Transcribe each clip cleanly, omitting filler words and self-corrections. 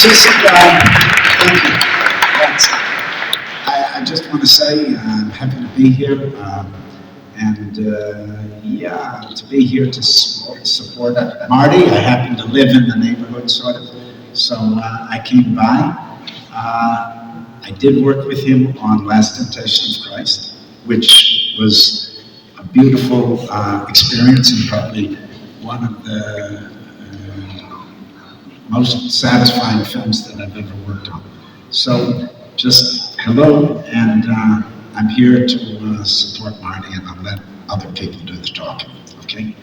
just, thank you. Thanks. I just want to say I'm happy to be here, to be here to support Marty. I happen to live in the neighborhood, sort of, so I came by. I did work with him on Last Temptation of Christ, which was a beautiful experience and probably one of the most satisfying films that I've ever worked on. So just hello, and I'm here to support Marty, and I'll let other people do the talking, okay?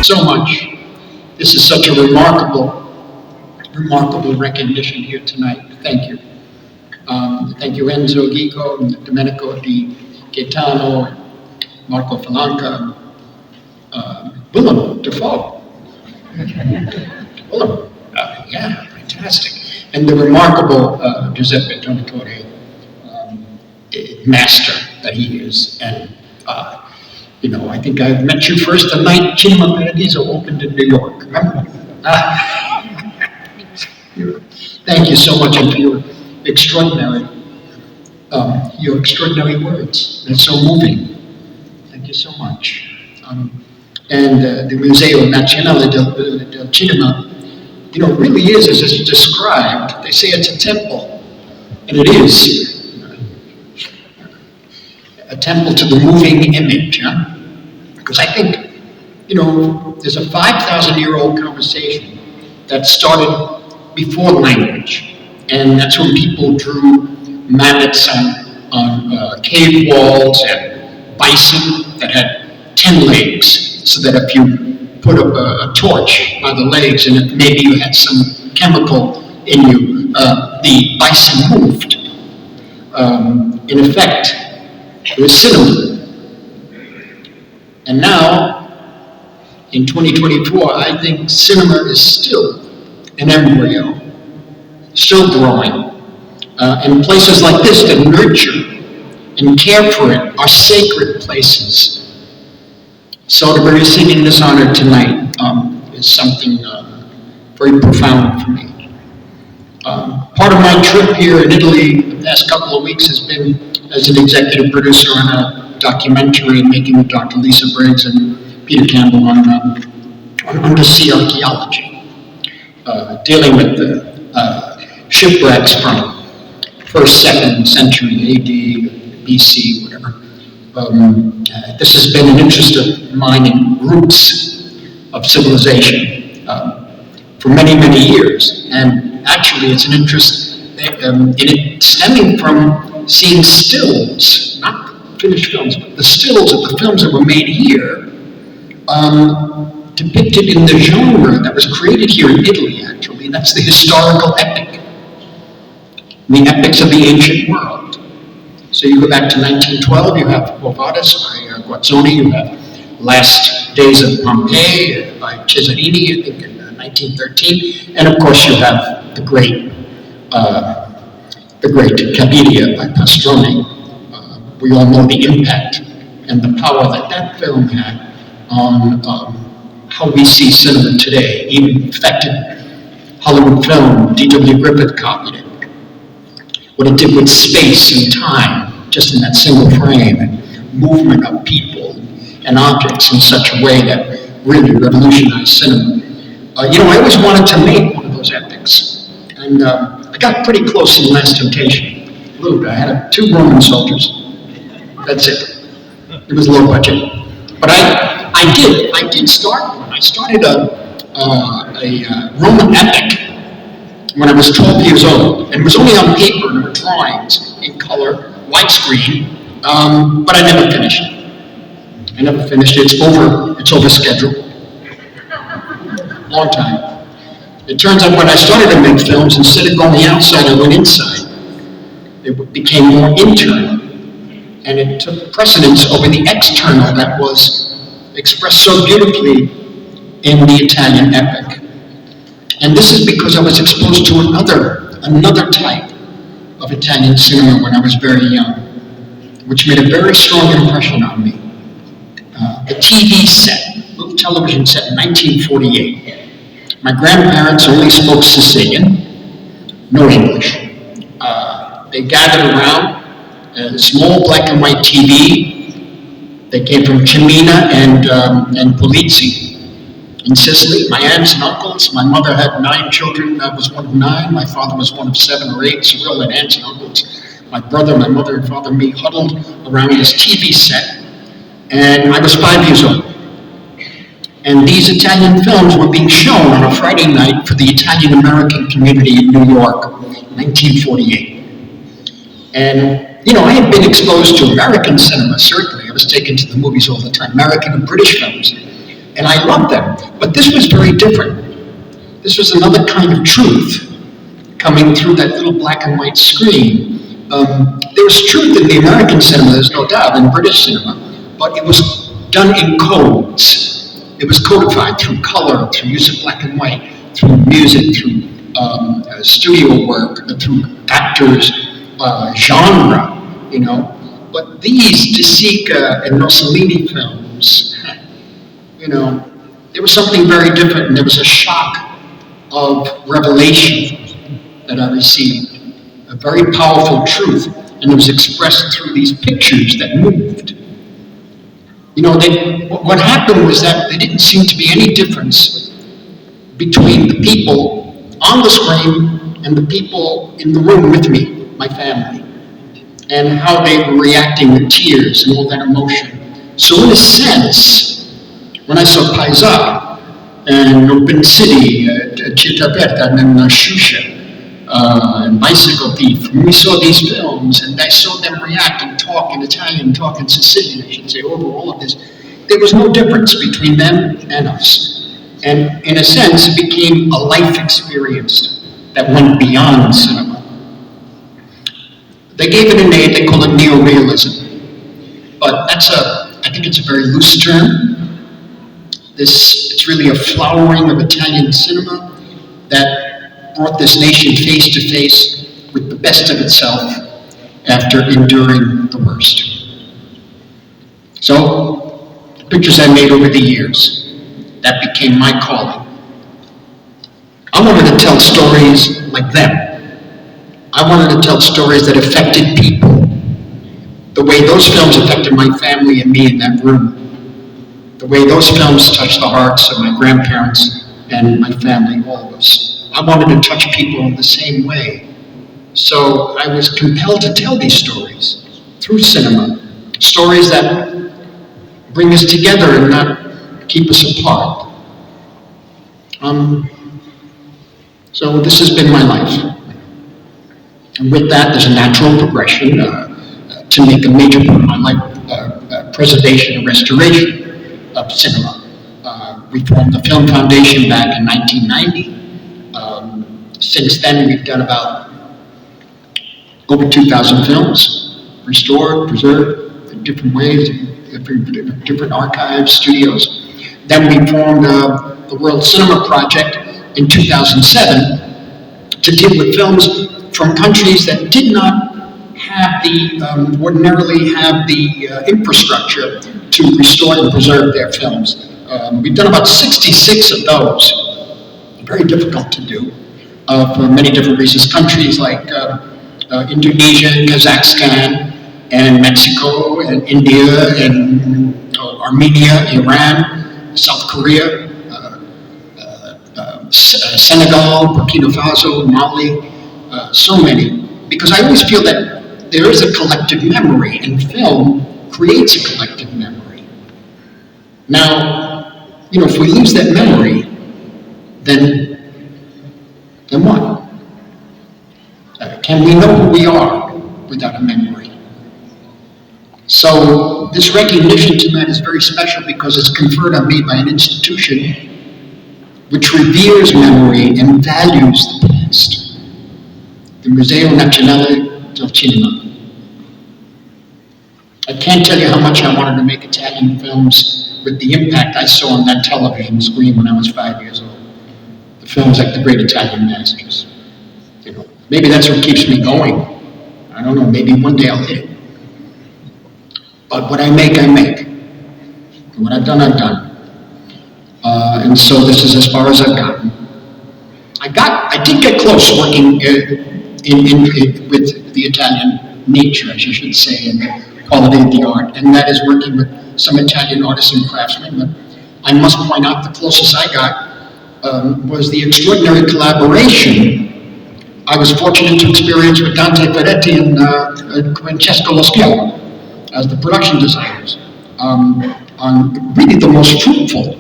So much. This is such a remarkable recognition here tonight. Thank you. Thank you, Enzo Gico, and Domenico Di Gaetano, Marco Falanca, Willem Dafoe. Willem, yeah, fantastic. And the remarkable Giuseppe Donatore, master that he is. And I think I met you first the night Cinema Paradiso opened in New York, remember? Thank you so much, and for your extraordinary words. They're so moving. Thank you so much. And the Museo Nazionale del Cinema, really is, as it's described. They say it's a temple, and it is. A temple to the moving image, huh? Because I think, there's a 5,000-year-old conversation that started before language, and that's when people drew mammoths on cave walls and bison that had 10 legs, so that if you put up a torch by the legs and if maybe you had some chemical in you, the bison moved. In effect, it was cinema. And now, in 2024, I think cinema is still an embryo, still growing. And places like this that nurture and care for it are sacred places. So to be receiving this honor tonight is something very profound for me. Part of my trip here in Italy the past couple of weeks has been as an executive producer on a documentary making with Dr. Lisa Briggs and Peter Campbell on undersea archaeology, dealing with the shipwrecks from 1st, 2nd century AD, BC, whatever, This has been an interest of mine in roots of civilization for many, many years. And actually, it's an interest in it stemming from seeing stills, not finished films, but the stills of the films that were made here, depicted in the genre that was created here in Italy, actually. And that's the historical epic, the epics of the ancient world. So you go back to 1912, you have Quo Vadis by Guazzoni, you have Last Days of Pompeii by Cesarini, I think in 1913, and of course you have the great Cabiria by Pastrone. We all know the impact and the power that that film had on how we see cinema today, even affected Hollywood film. D.W. Griffith copied it. What it did with space and time, just in that single frame, and movement of people and objects in such a way that really revolutionized cinema. I always wanted to make one of those epics, and I got pretty close in Last Temptation. A little bit. I had 2 Roman soldiers. That's it. It was low budget, but I did start one. I started a Roman epic when I was 12 years old, and it was only on paper, and there were drawings in color, widescreen, but I never finished it. It's over schedule. Long time. It turns out when I started to make films, instead of going outside, I went inside. It became more internal, and it took precedence over the external that was expressed so beautifully in the Italian epic. And this is because I was exposed to another type of Italian cinema when I was very young, which made a very strong impression on me. The TV set, little television set in 1948. My grandparents only spoke Sicilian, no English. They gathered around a small black and white TV. They came from Cimina and Polizzi in Sicily. My aunts and uncles. My mother had 9 children. I was one of 9. My father was one of 7 or 8. So we all had aunts and uncles. My brother, my mother, and father, and me huddled around this TV set. And I was 5 years old. And these Italian films were being shown on a Friday night for the Italian-American community in New York, 1948. And, I had been exposed to American cinema, certainly. I was taken to the movies all the time, American and British films. And I loved them. But this was very different. This was another kind of truth coming through that little black and white screen. There was truth in the American cinema, there's no doubt, in British cinema, but it was done in codes. It was codified through color, through use of black and white, through music, through studio work, through actors, genre, But these De Sica and Rossellini films, there was something very different, and there was a shock of revelation that I received, a very powerful truth, and it was expressed through these pictures that moved. What happened was that there didn't seem to be any difference between the people on the screen and the people in the room with me, my family, and how they were reacting with tears and all that emotion. So in a sense, when I saw Paisa and Open City, Città Aperta, and then Shusha, and Bicycle Thief, when we saw these films and I saw them react and talk in Italian, talk in Sicilian, I should say, over all of this, there was no difference between them and us. And in a sense, it became a life experience that went beyond cinema. They gave it a name, they call it neorealism. But I think it's a very loose term. It's really a flowering of Italian cinema that brought this nation face to face with the best of itself after enduring the worst. So, the pictures I made over the years, that became my calling. I wanted to tell stories like them. I wanted to tell stories that affected people, the way those films affected my family and me in that room, the way those films touched the hearts of my grandparents and my family, all of us. I wanted to touch people in the same way. So I was compelled to tell these stories through cinema, stories that bring us together and not keep us apart. So this has been my life. And with that, there's a natural progression to make a major part of my life, preservation and restoration of cinema. We formed the Film Foundation back in 1990. Since then, we've done about over 2,000 films, restored, preserved in different ways, different archives, studios. Then we formed the World Cinema Project in 2007 to deal with films from countries that did not have ordinarily have the infrastructure to restore and preserve their films. We've done about 66 of those. Very difficult to do for many different reasons. Countries like Indonesia, Kazakhstan, and Mexico, and India, and Armenia, Iran, South Korea, Senegal, Burkina Faso, Mali, so many. Because I always feel that there is a collective memory, and film creates a collective memory. Now, if we lose that memory, then what? Can we know who we are without a memory? So this recognition tonight is very special because it's conferred on me by an institution which reveres memory and values the past. The Museo Nazionale del Cinema. I can't tell you how much I wanted to make Italian films with the impact I saw on that television screen when I was 5 years old. The films like The Great Italian Masters. Maybe that's what keeps me going. I don't know, maybe one day I'll hit it. But what I make, I make. And what I've done, I've done. And so this is as far as I've gotten. I did get close working with the Italian nature, as you should say, and the quality of the art, and that is working with some Italian artists and craftsmen. But I must point out the closest I got was the extraordinary collaboration I was fortunate to experience with Dante Ferretti and Francesco Loschiello as the production designers on really the most fruitful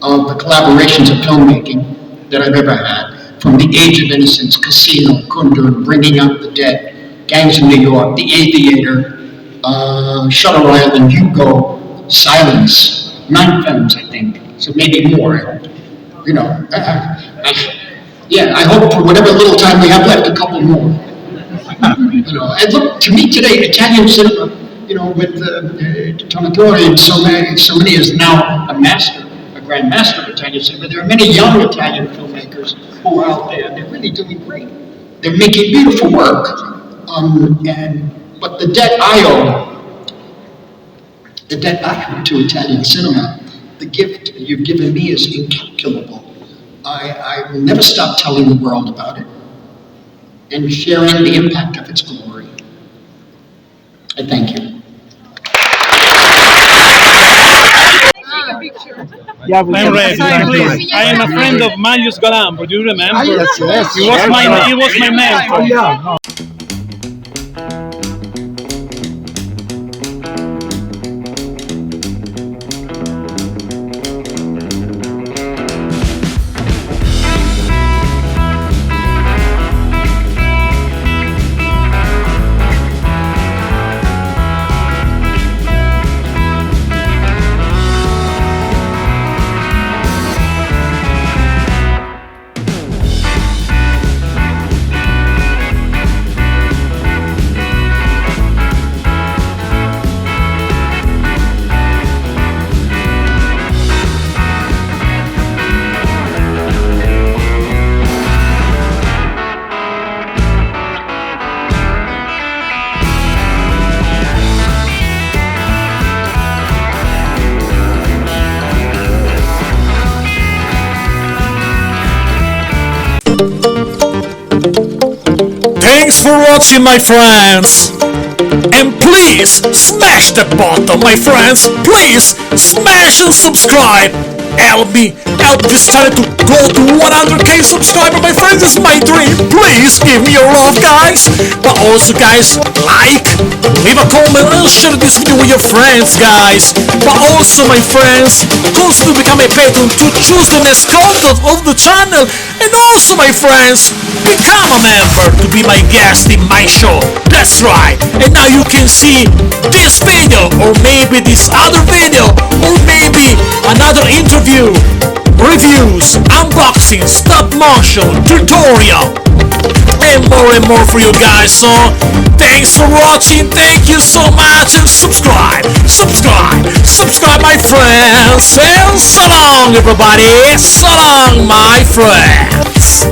of the collaborations of filmmaking that I've ever had, from The Age of Innocence, Casino, Kundun, Bringing Out the Dead, Gangs in New York, The Aviator, Shutter Island, Hugo, Silence, 9 films, I think, so maybe more, I hope. I hope for whatever little time we have left, a couple more. And look, to me today, Italian cinema, with Tornatore and so many is now a grand master of Italian cinema. There are many young Italian filmmakers who are out there, and they're really doing great. They're making beautiful work, but the debt I owe to Italian cinema, the gift you've given me is incalculable. I will never stop telling the world about it and sharing the impact of its glory. I thank you. I'm ready. Please. I am a friend of Marius Galambo. Do you remember? Yes. He was my mentor. Yeah. Thanks for watching, my friends, and please smash the button, my friends. Please smash and subscribe. help this channel to go to 100k subscriber, my friends. It's my dream. Please give me your love, guys. But also, guys, like, leave a comment, and share this video with your friends, guys. But also, my friends, consider become a patron to choose the next content of the channel. And also, my friends, become a member to be my guest in my show. That's right. And now you can see this video, or maybe this other video, or maybe another interview, reviews, unboxing, stop motion, tutorial, and more for you guys. So thanks for watching, thank you so much, and subscribe, my friends, and so long everybody, so long my friends.